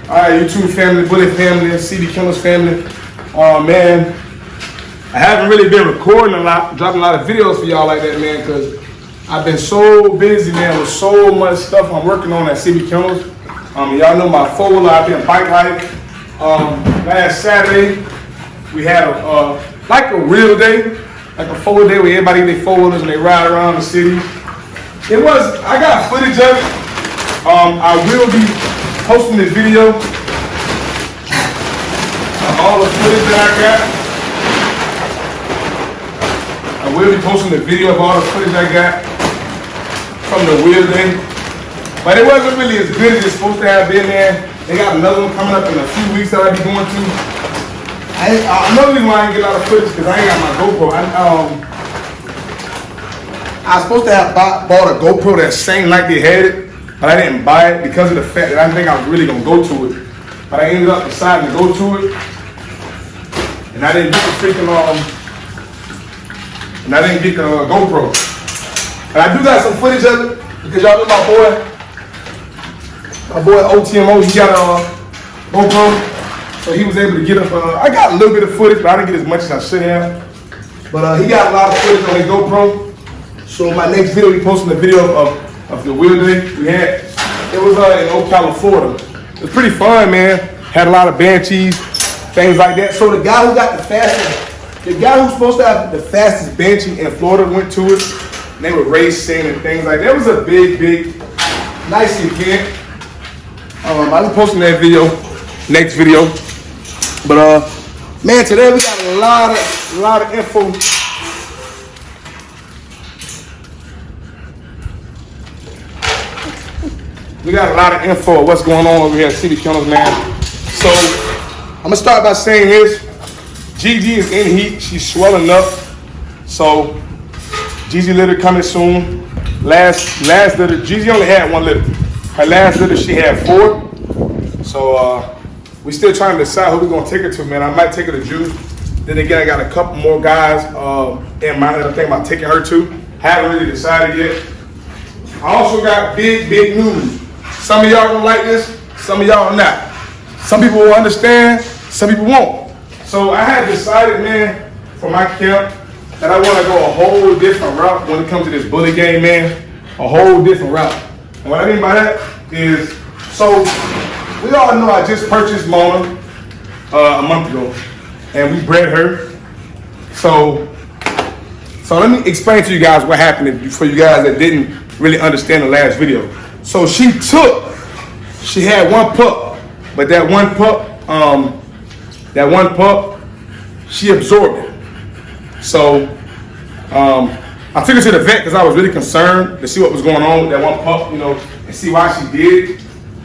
All right, YouTube family, Bullet family, CB Kennels family. Man, I haven't really been recording a lot, dropping a lot of videos for y'all like that, man, because I've been so busy, man, with so much stuff I'm working on at CB Kennels. Y'all know my four-wheeler, I've been bike life. Last Saturday, we had like a real day, like a four-wheel day where everybody get their four-wheelers and they ride around the city. I got footage of it. I will be posting this video of all the footage that I got. I will be posting the video of all the footage I got from the wheel day. But it wasn't really as good as it's supposed to have been there. They got another one coming up in a few weeks that I'll be going to. Another reason why I didn't get a lot of footage because I ain't got my GoPro. I was supposed to have bought a GoPro that same night they had it, but I didn't buy it because of the fact that I didn't think I was really gonna go to it. But I ended up deciding to go to it, and I didn't get the freaking GoPro. But I do got some footage of it because y'all know my boy OTMO. He got a GoPro, so he was able to get up. I got a little bit of footage, but I didn't get as much as I should have. But he got a lot of footage on his GoPro. So my next video, we posting a video of the wheel day we had. It was in Ocala, Florida. It was pretty fun, man. Had a lot of banshees, things like that. So the guy who got the guy who's supposed to have the fastest banshee in Florida went to it. And they were racing and things like that. It was a big, nice event. I'll be posting that video, next video. But man, today we got a lot of info. We got a lot of info of what's going on over here at CB Kennels, man. So I'm gonna start by saying this: Gigi is in heat. She's swelling up. So Gigi litter coming soon. Last litter, Gigi only had 1 litter. Her last litter, she had 4. So we still trying to decide who we're gonna take her to, man. I might take her to Juice. Then again, I got a couple more guys in mind that I'm thinking about taking her to. Haven't really decided yet. I also got big news. Some of y'all gonna like this, some of y'all not. Some people will understand, some people won't. So I had decided, man, for my camp, that I wanna go a whole different route when it comes to this bully game, man. A whole different route. And what I mean by that is, so we all know I just purchased Mona a month ago, and we bred her. So let me explain to you guys what happened for you guys that didn't really understand the last video. So she had 1 pup, but that one pup, she absorbed it. So I took her to the vet because I was really concerned to see what was going on with that 1 pup, and see why she did it.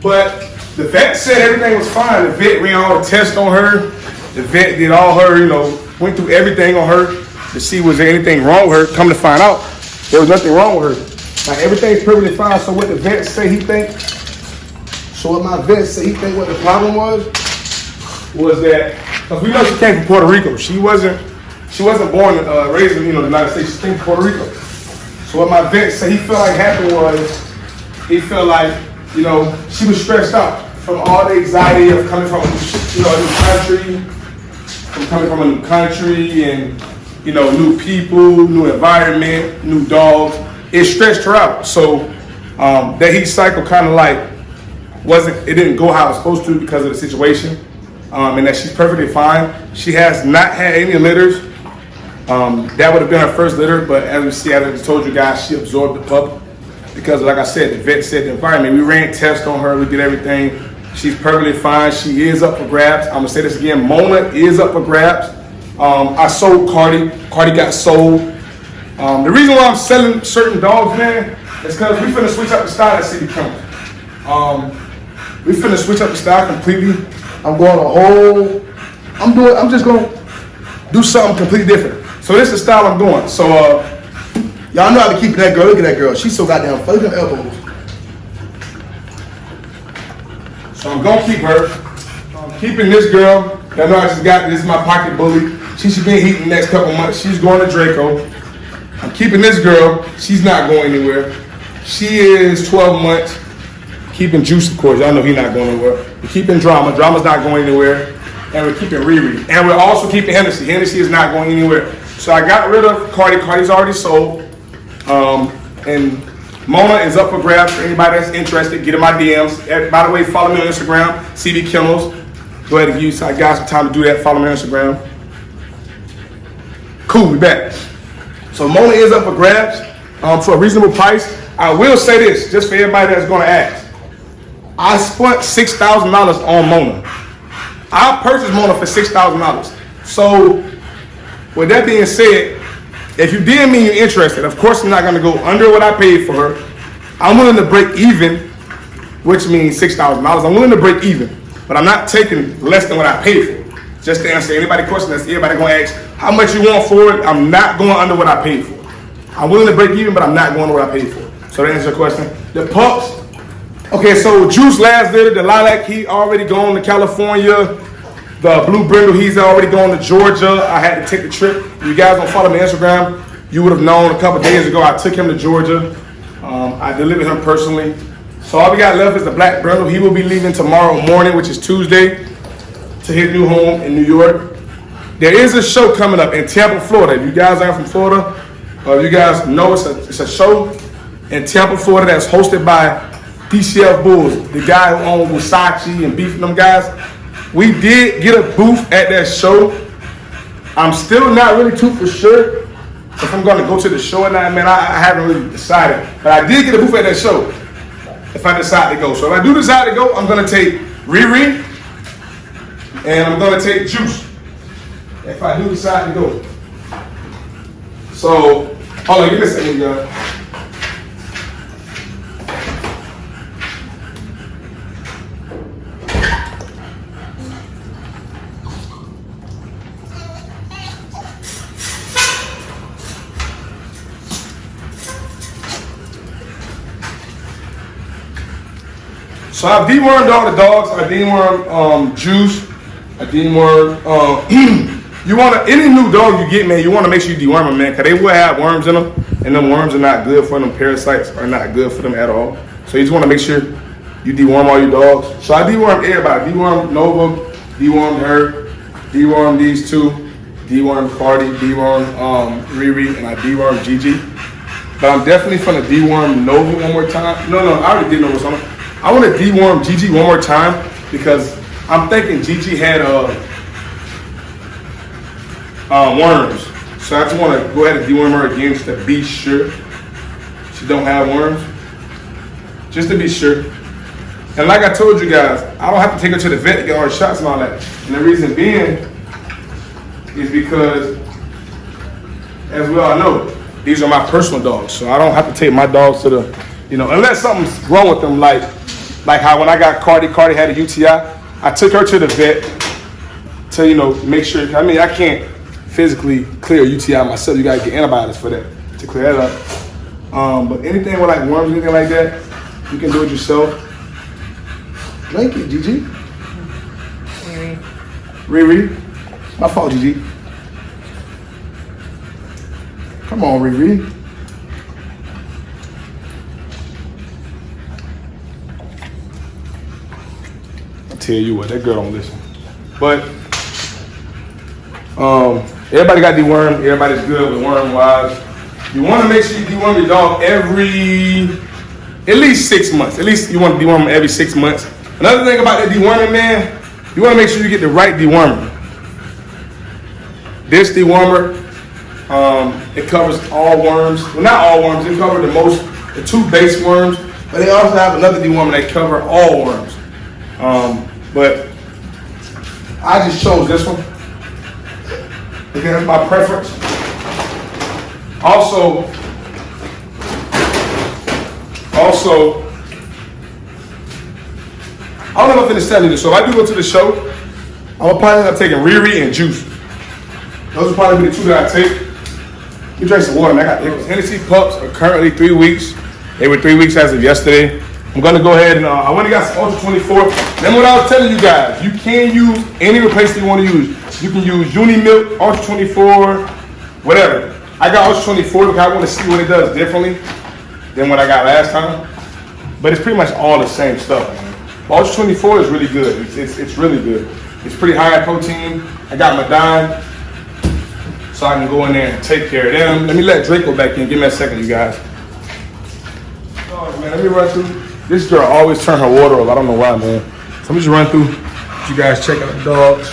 But the vet said everything was fine. The vet ran all the tests on her. The vet did all her, went through everything on her to see was there anything wrong with her. Come to find out, there was nothing wrong with her. Like everything's perfectly fine. So what the vet say what my vet say what the problem was that, because we know she came from Puerto Rico. She wasn't born raised in the United States. She came from Puerto Rico. So what my vet said he felt like happened was, he felt like, she was stressed out from all the anxiety of coming from a new country, and new people, new environment, new dogs. It stressed her out. So that heat cycle kind of like it didn't go how it was supposed to because of the situation. And that she's perfectly fine. She has not had any litters. That would have been her first litter, but as we see, as I just told you guys, she absorbed the pup because, like I said, the vet said the environment. We ran tests on her, we did everything. She's perfectly fine. She is up for grabs. I'm gonna say this again, Mona is up for grabs. I sold Cardi. Cardi got sold. The reason why I'm selling certain dogs, man, is because we finna switch up the style at CB Kennels. We finna switch up the style completely. I'm just gonna do something completely different. So this is the style I'm doing. So y'all know how to keep that girl. Look at that girl. She's so goddamn funny. Look at her elbows. So I'm gonna keep her. I'm keeping this girl. Y'all know I just got this is my pocket bully. She should be heating the next couple months. She's going to Draco. I'm keeping this girl. She's not going anywhere. She is 12 months. keeping Juice, of course. Y'all know he's not going anywhere. We're keeping Drama. Drama's not going anywhere. And we're keeping Riri. And we're also keeping Hennessy. Hennessy is not going anywhere. So I got rid of Cardi. Cardi's already sold. And Mona is up for grabs for anybody that's interested. Get in my DMs. By the way, follow me on Instagram, CB Kennels. Go ahead and use. I got some time to do that. Follow me on Instagram. Cool, we back. So Mona is up for grabs for a reasonable price. I will say this, just for everybody that's going to ask. I spent $6,000 on Mona. I purchased Mona for $6,000. So, with that being said, if you DM me you're interested, of course I'm not going to go under what I paid for her. I'm willing to break even, which means $6,000. I'm willing to break even, but I'm not taking less than what I paid for. Just to answer anybody's question, that's everybody going to ask how much you want for it. I'm not going under what I paid for. I'm willing to break even, but I'm not going to what I paid for. So to answer your question, the pups. Okay, so Juice last litter, the Lilac, he already gone to California. The Blue Brindle, he's already gone to Georgia. I had to take the trip. If you guys don't follow me on Instagram, you would have known a couple days ago I took him to Georgia. I delivered him personally. So all we got left is the Black Brindle. He will be leaving tomorrow morning, which is Tuesday, to his new home in New York. There is a show coming up in Tampa, Florida. If you guys are from Florida, you guys know it's a show in Tampa, Florida that's hosted by DCF Bulls, the guy who owns Versace and Beef and them guys. We did get a booth at that show. I'm still not really too for sure if I'm going to go to the show or not, man. I haven't really decided. But I did get a booth at that show if I decide to go. So if I do decide to go, I'm going to take Riri and I'm going to take Juice if I do decide to go. So, hold on, give me a second, y'all. So I've dewormed all the dogs. I dewormed Juice. I dewormed. You want to any new dog you get, man. You want to make sure you deworm them, man, because they will have worms in them, and them worms are not good for them. Parasites are not good for them at all. So you just want to make sure you deworm all your dogs. So I dewormed everybody. Dewormed Nova. Dewormed her. Dewormed these two. Dewormed Cardi. Dewormed Riri, and I dewormed Gigi. But I'm definitely gonna deworm Nova one more time. No, I already did Nova. So I want to deworm Gigi one more time because I'm thinking Gigi had worms. So I just want to go ahead and deworm her again just to be sure she don't have worms. Just to be sure. And like I told you guys, I don't have to take her to the vet to get all her shots and all that. And the reason being is because, as we all know, these are my personal dogs. So I don't have to take my dogs to the, unless something's wrong with them, like how when I got Cardi had a UTI, I took her to the vet to, make sure. I mean, I can't physically clear a UTI myself. You gotta get antibiotics for that, to clear that up. But anything with like worms, anything like that, you can do it yourself. Drink it, Gigi. Riri. My fault, Gigi. Come on, Riri. Tell you what, that girl don't listen. But everybody got dewormed. Everybody's good with worm wise. You want to make sure you deworm your dog at least 6 months. At least you want to deworm them every 6 months. Another thing about that deworming, man, you want to make sure you get the right dewormer. This dewormer, it covers all worms. Well, not all worms. It covers the two base worms, but they also have another dewormer that cover all worms. But I just chose this one because that's my preference. Also, I don't know if I'm finna tell you this. So if I do go to the show, I'm probably end up taking Riri and Juice. Those will probably be the two that I take. You drink some water, man. I got Hennessy pups are currently 3 weeks. They were 3 weeks as of yesterday. I'm gonna go ahead and I went and got some Ultra 24. Remember what I was telling you guys, you can use any replacement you want to use. You can use Uni Milk, Ultra 24, whatever. I got Ultra 24 because I want to see what it does differently than what I got last time. but it's pretty much all the same stuff, man. Ultra 24 is really good. It's really good. It's pretty high in protein. I got my dime, so I can go in there and take care of them. Let me let Drake go back in. Give me a second, you guys. Oh, man, let me run through. This girl always turn her water off. I don't know why, man. So let me just run through. You guys check out the dogs.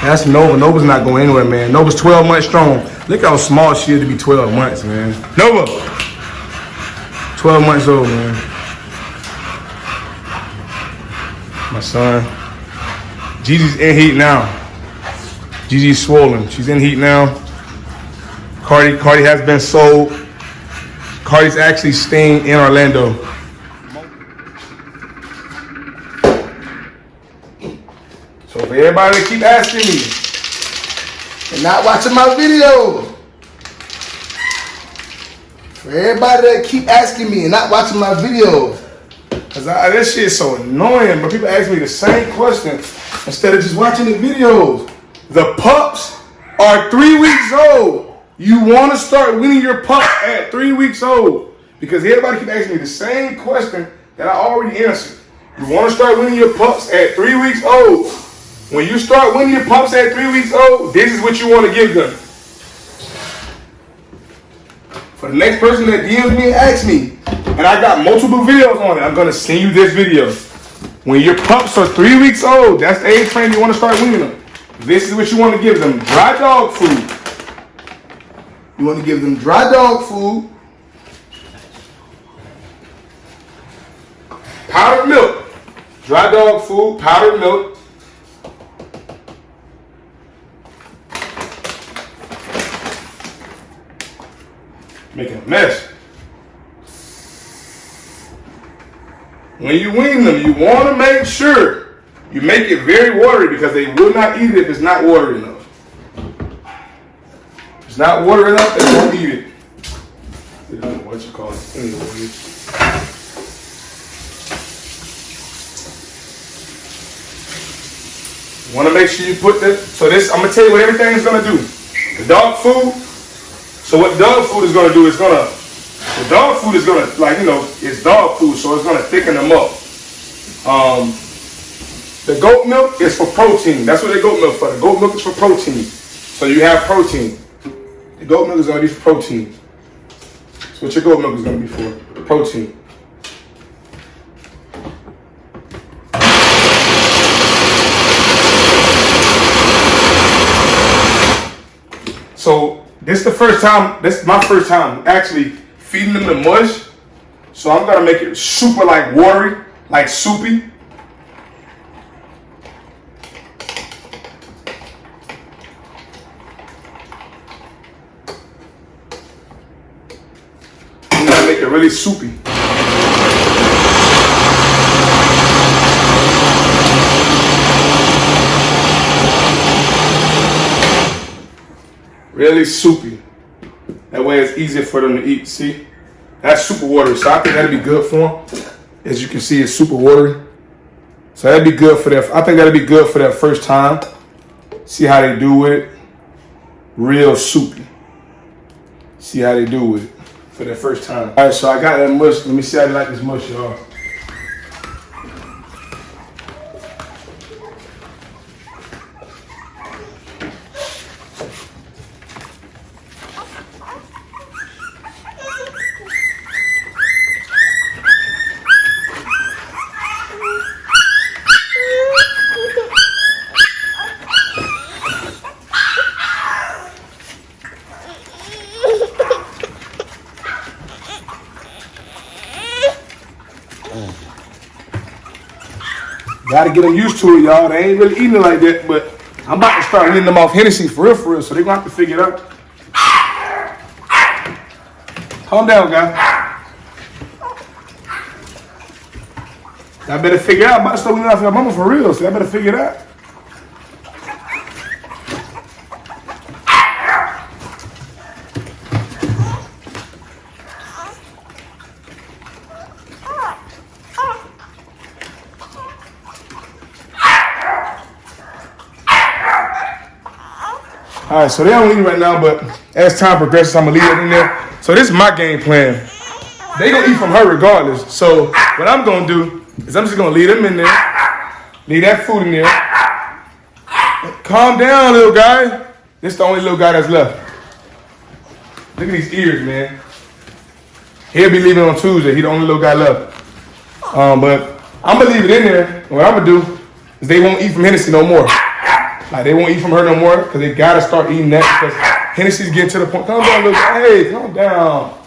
That's Nova. Nova's not going anywhere, man. Nova's 12 months strong. Look how small she is to be 12 months, man. Nova! 12 months old, man. My son. Gigi's in heat now. Gigi's swollen. She's in heat now. Cardi has been sold. Cardi's actually staying in Orlando. So for everybody that keep asking me and not watching my video, for everybody that keep asking me and not watching my videos, because this shit is so annoying, but people ask me the same question instead of just watching the videos. The pups are 3 weeks old. You want to start weaning your pups at 3 weeks old, because everybody keep asking me the same question that I already answered. You want to start weaning your pups at 3 weeks old. When you start weaning your pups at 3 weeks old, this is what you want to give them. For the next person that DMs me and asks me, and I got multiple videos on it, I'm going to send you this video. When your pups are 3 weeks old, that's the age frame you want to start weaning them. This is what you want to give them. Dry dog food. You want to give them dry dog food. Powdered milk. Dry dog food, powdered milk. Making a mess. When you wean them, you want to make sure you make it very watery, because they will not eat it if it's not watery enough. If it's not watery enough, they won't eat it. I don't know what you call it. Anyway. You want to make sure you put this. So this, I'm going to tell you what everything is going to do. The dog food. So what dog food is going to do is the dog food is going to, like, you know, it's dog food, so it's going to thicken them up. The goat milk is for protein. That's what the goat milk is for. The goat milk is for protein. So you have protein. The goat milk is going to be for protein. That's what your goat milk is going to be for. Protein. So this is my first time actually feeding them the mush. So I'm gonna make it super like watery, like soupy. I'm gonna make it really soupy. Really soupy. That way it's easier for them to eat. See? That's super watery. So I think that'd be good for them. As you can see, it's super watery. So that'd be good for that. I think that'd be good for that first time. See how they do with it. Real soupy. See how they do with it for that first time. All right, so I got that mush. Let me see how they like this mush, y'all. Gotta get them used to it, y'all. They ain't really eating it like that, but I'm about to start letting them off Hennessy for real, so they're gonna have to figure it out. Calm down, guys. I better figure it out. I'm about to start letting off your mama for real, so I better figure it out. All right, so they don't eat right now, but as time progresses, I'm gonna leave it in there. So this is my game plan. they gonna eat from her regardless. So what I'm gonna do is I'm just gonna leave them in there, leave that food in there. Calm down, little guy. This is the only little guy that's left. Look at these ears, man. He'll be leaving on Tuesday. He the only little guy left. But I'm gonna leave it in there. What I'm gonna do is they won't eat from Hennessy no more. Like they won't eat from her no more because they gotta start eating that because Hennessy's getting to the point. Calm down, little guy. Hey, calm down.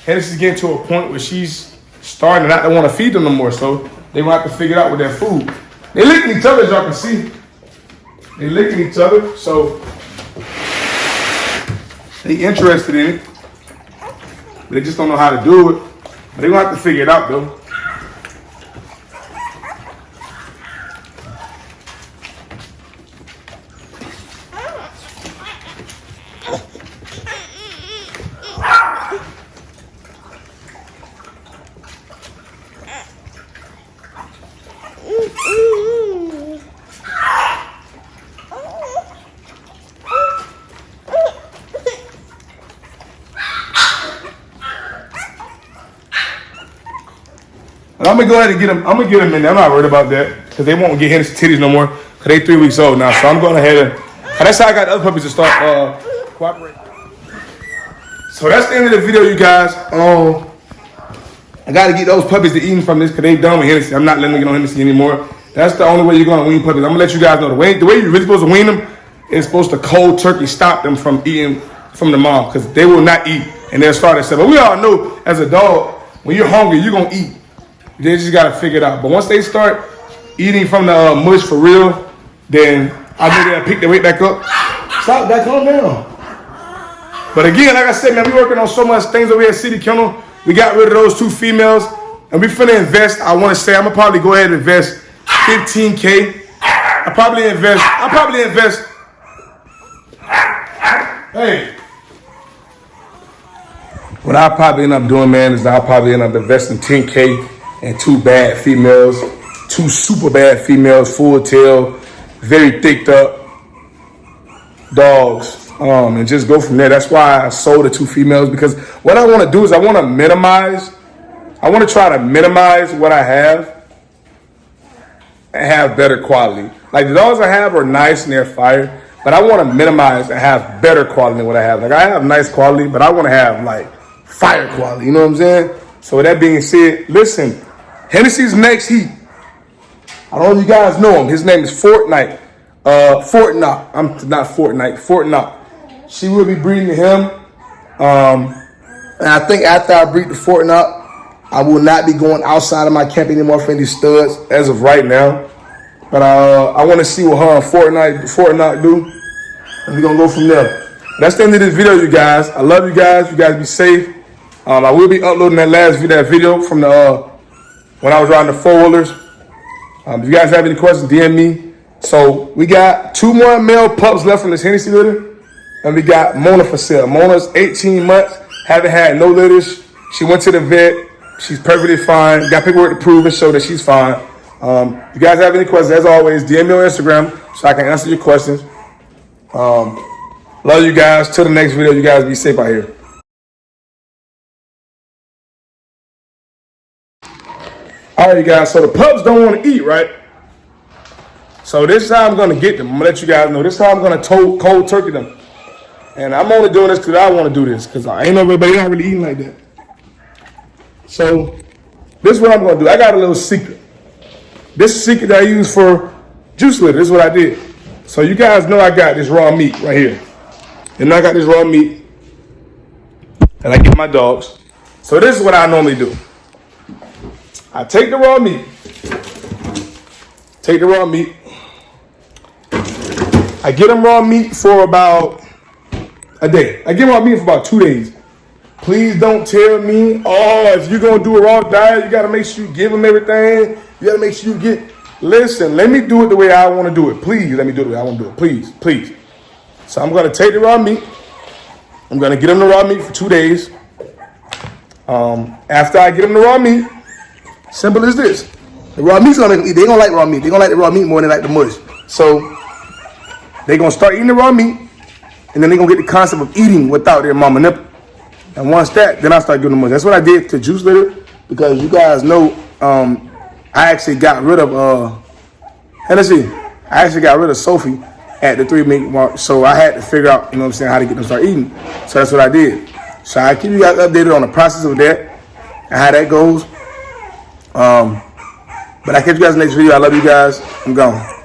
Hennessy's getting to a point where she's starting not to want to feed them no more. So they gonna have to figure it out with their food. They licking each other, as y'all can see. They licking each other, so they interested in it. But they just don't know how to do it. But they're gonna have to figure it out though. I'm gonna go ahead and get them. I'm gonna get them in there. I'm not worried about that because they won't get Hennessy titties no more because they 3 weeks old now. So I'm going ahead and that's how I got the other puppies to start cooperating. So that's the end of the video, you guys. I gotta get those puppies to eating from this because they done with Hennessy. I'm not letting them get on Hennessy anymore. That's the only way you're gonna wean puppies. I'm gonna let you guys know the way you're really supposed to wean them is supposed to cold turkey stop them from eating from the mom because they will not eat and they'll start at 7. But we all know as a dog when you're hungry you're gonna eat. They just gotta figure it out. But once they start eating from the mush for real, then I know they'll pick their weight back up. Stop that, calm down. But again, like I said, man, we working on so much things over here at City Kennel. We got rid of those 2 females, and we finna invest. I wanna say I'm gonna probably go ahead and invest $15K. I'll probably invest. Hey. What I'll probably end up doing, man, is I'll probably end up investing $10K and 2 bad females, 2 super bad females, full tail, very thicked up dogs, and just go from there. That's why I sold the 2 females because what I want to do is I want to try to minimize what I have and have better quality. Like the dogs I have are nice and they're fire, but I want to minimize and have better quality than what I have. Like I have nice quality, but I want to have like fire quality. You know what I'm saying? So with that being said, listen. Hennessy's next heat. I don't know if you guys know him. His name is Fortnite. Fortnite. I'm not Fortnite. Fortnite. She will be breeding to him. And I think after I breed the Fortnite, I will not be going outside of my camp anymore for any studs as of right now. But I want to see what her and Fortnite do. And we're going to go from there. That's the end of this video, you guys. I love you guys. You guys be safe. I will be uploading that video from the when I was riding the 4-wheelers. If you guys have any questions, DM me. So we got 2 more male pups left from this Hennessy litter. And we got Mona for sale. Mona's 18 months, haven't had no litters. She went to the vet. She's perfectly fine. Got paperwork to prove and show that she's fine. If you guys have any questions, as always, DM me on Instagram so I can answer your questions. Love you guys. Till the next video, you guys be safe out here. All right, you guys, so the pups don't want to eat, right? So this is how I'm going to get them. I'm going to let you guys know. This is how I'm going to cold turkey them. And I'm only doing this because I want to do this because I ain't know everybody not really eating like that. So this is what I'm going to do. I got a little secret. This secret that I use for juice litter. This is what I did. So you guys know I got this raw meat right here. And I got this raw meat that I give my dogs. So this is what I normally do. I take the raw meat. I get them raw meat for about a day. I give them raw meat for about 2 days. Please don't tell me, oh, if you're going to do a raw diet, you got to make sure you give them everything. You got to make sure you get... Listen, let me do it the way I want to do it. Please, let me do it the way I want to do it. Please, please. So I'm going to take the raw meat. I'm going to get them the raw meat for 2 days. After I get them the raw meat, simple as this. The raw meat's gonna make them eat. They're gonna like raw meat. They're gonna like the raw meat more than they like the mush. So they're gonna start eating the raw meat, and then they're gonna get the concept of eating without their mama nipple. And once then I start giving them munch. That's what I did to Juice Litter, because you guys know I actually got rid of I actually got rid of Sophie at the 3-week mark, so I had to figure out, you know what I'm saying, how to get them to start eating. So that's what I did. So I keep you guys updated on the process of that and how that goes. But I catch you guys in the next video. I love you guys. I'm gone.